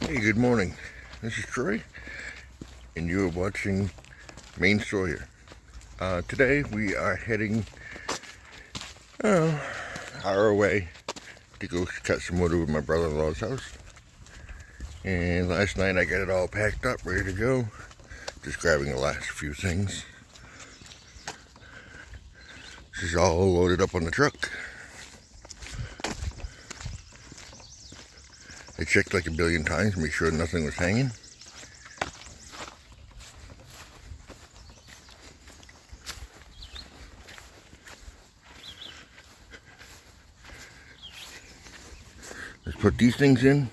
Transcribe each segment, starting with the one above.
Hey, good morning. This is Troy, and you are watching Maine Sawyer. Today we are heading an hour away to go cut some wood over my brother-in-law's house. And last night I got it all packed up, ready to go. Just grabbing the last few things. This is all loaded up on the truck. I checked like a billion times to make sure nothing was hanging. Let's put these things in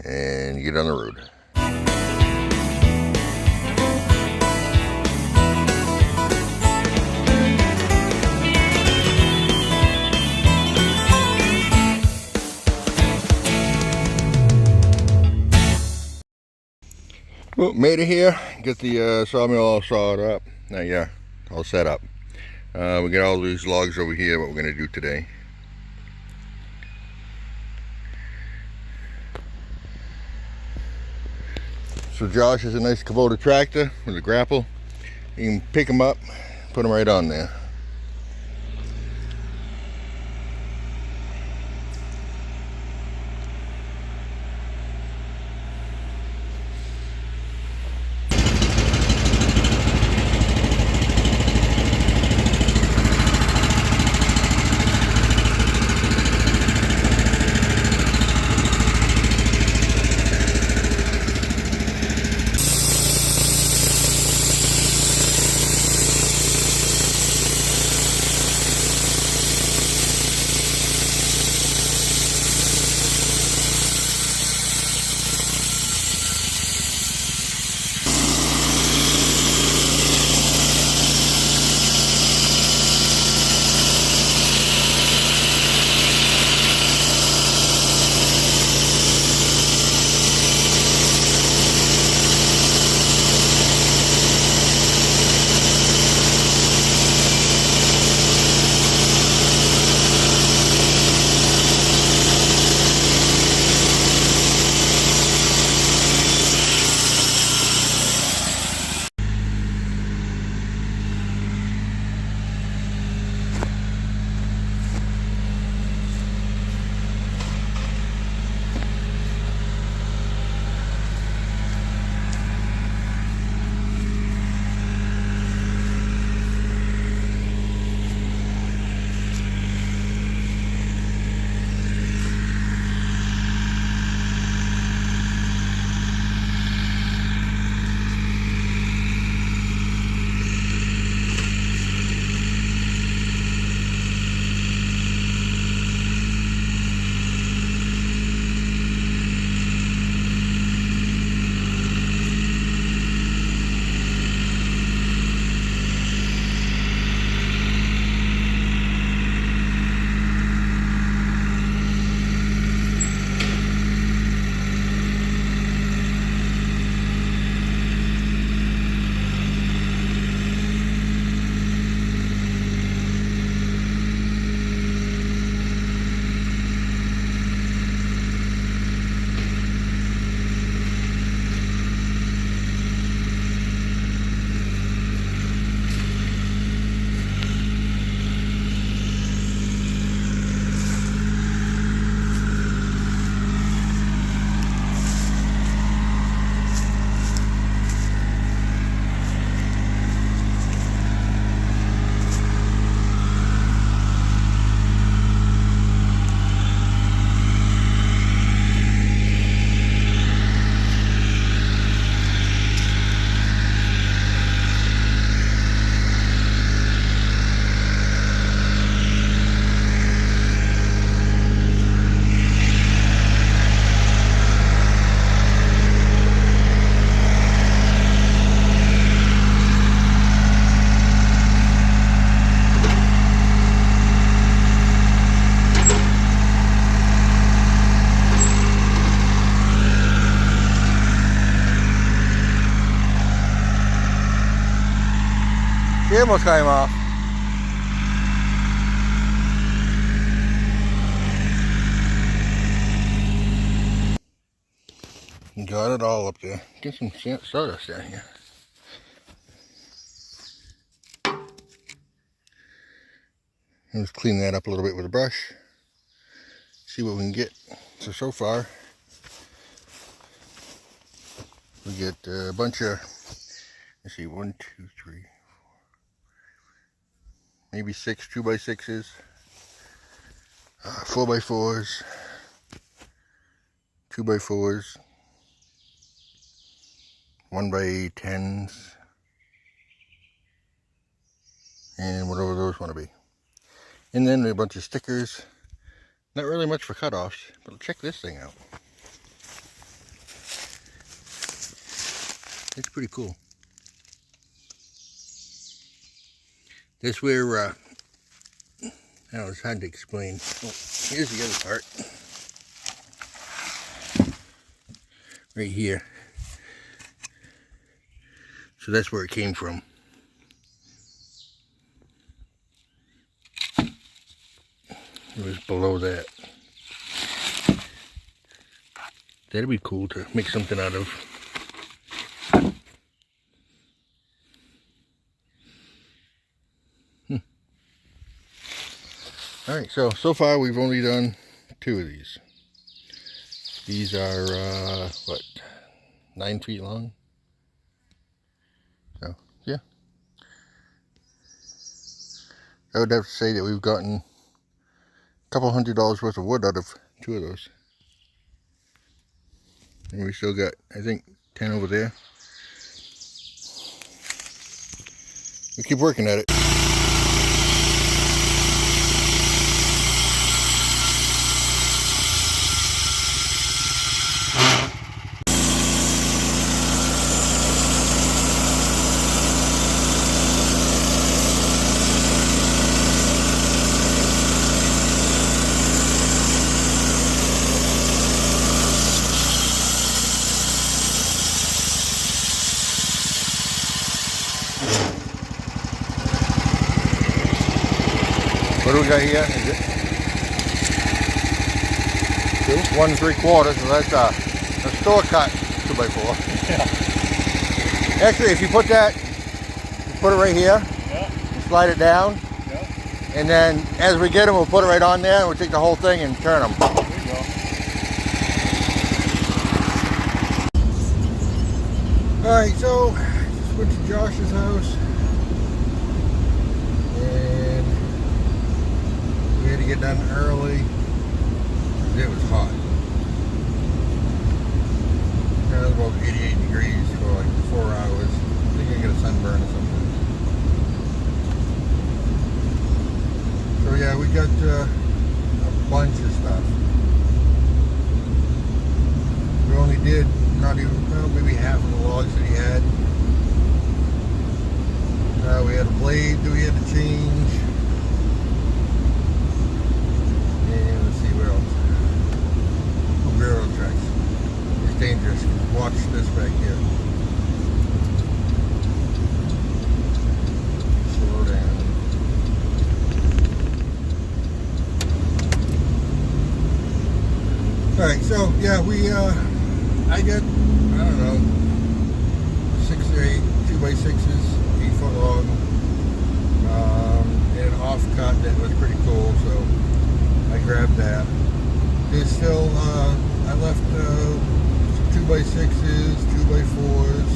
and get on the road. Well, made it here. Get the sawmill all sawed up. Now, yeah, all set up. We got all these logs over here, what we're going to do today. So Josh has a nice Kubota tractor with a grapple. You can pick them up, put them right on there. He almost came off. Got it all up there. Get some sawdust down here. Let's clean that up a little bit with a brush. See what we can get. So far, we get a bunch of, let's see, 1, 2, 3, 4, maybe 6 2x6s, 4x4s, 2x4s, 1x10s, and whatever those want to be. And then a bunch of stickers. Not really much for cutoffs, but check this thing out. It's pretty cool. This where, I don't know, it's hard to explain. Oh, here's the other part. Right here. So that's where it came from. It was below that. That'd be cool to make something out of. Alright, so far we've only done 2 of these. These are, what, 9 feet long? So, yeah. I would have to say that we've gotten couple $100 worth of wood out of 2 of those. And we still got, I think, 10 over there. We keep working at it. What do we got here? Is it 2? 1 3/4, so that's a store cut 2x4. Yeah. Actually, if you put that, you put it right here, yeah. Slide it down, yeah. And then as we get them, we'll put it right on there, and we'll take the whole thing and turn them. There you go. Alright, so just went to Josh's house. We had to get done early. It was hot. It was about 88 degrees for like 4 hours. I think I got a sunburn or something. So yeah, we got a bunch of stuff. We only did not even, well, maybe half of the logs that he had. We had a blade that we had to change. Railroad tracks. It's dangerous. Watch this back here. Slow down. Alright, so yeah, I got, I don't know, 6 or 8 2x6s, 8-foot long, and an offcut that was pretty cool, so I grabbed that. There's still, I left 2x6s, 2x4s,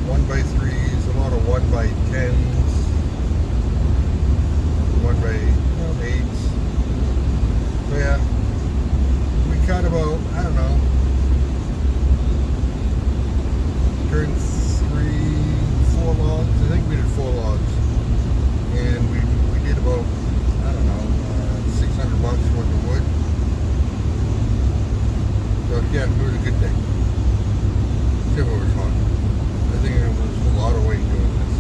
1x3s, a lot of 1x10s, 1x8s. So yeah, we cut about, I don't know, turned 4 logs. I think we did 4 logs, and we did about, I don't know, $600 worth of wood. So yeah, it was a good day. Except it was fun. I think it was a lot of weight doing this.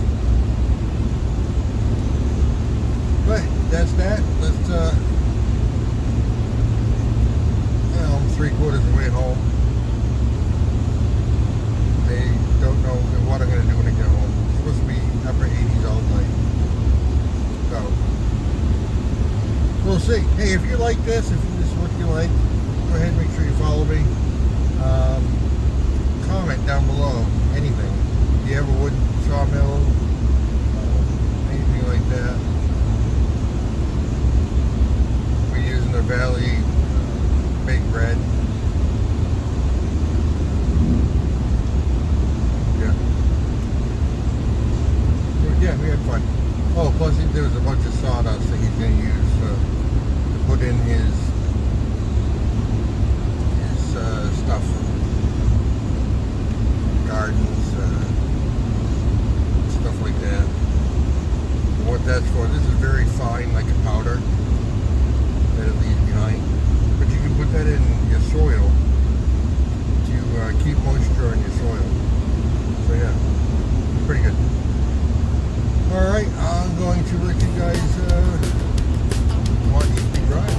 But that's that. Let's I'm 3/4 of the way home. I don't know what I'm gonna do when I get home. It's supposed to be upper 80s all night. So we'll see. Hey, if you like this, if this is what you like, go ahead and make sure you follow me. Comment down below anything. Do you have a wood sawmill? Anything like that? We're using the Valley baked bread. Yeah, we had fun. Oh, plus there was a bunch of sawdust that he's going to use to put in his stuff, gardens, stuff like that. And what that's for, this is very fine, like a powder that it leaves behind. But you can put that in your soil to keep moisture in your soil. So yeah, pretty good. Alright, I'm going to let you guys watch me drive.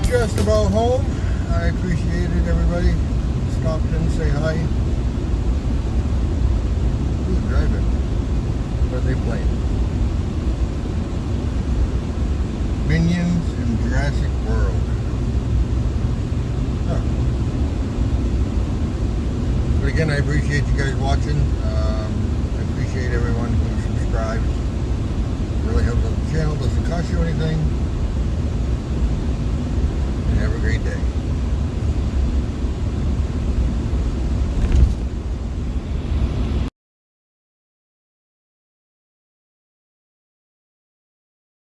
Just about home. I appreciate it, everybody. Stopped in, say hi. Who's driving? What are they playing? Minions in Jurassic World. Huh. But again, I appreciate you guys watching. I appreciate everyone who subscribes. It really helps out the channel. Doesn't cost you anything. Have a great day.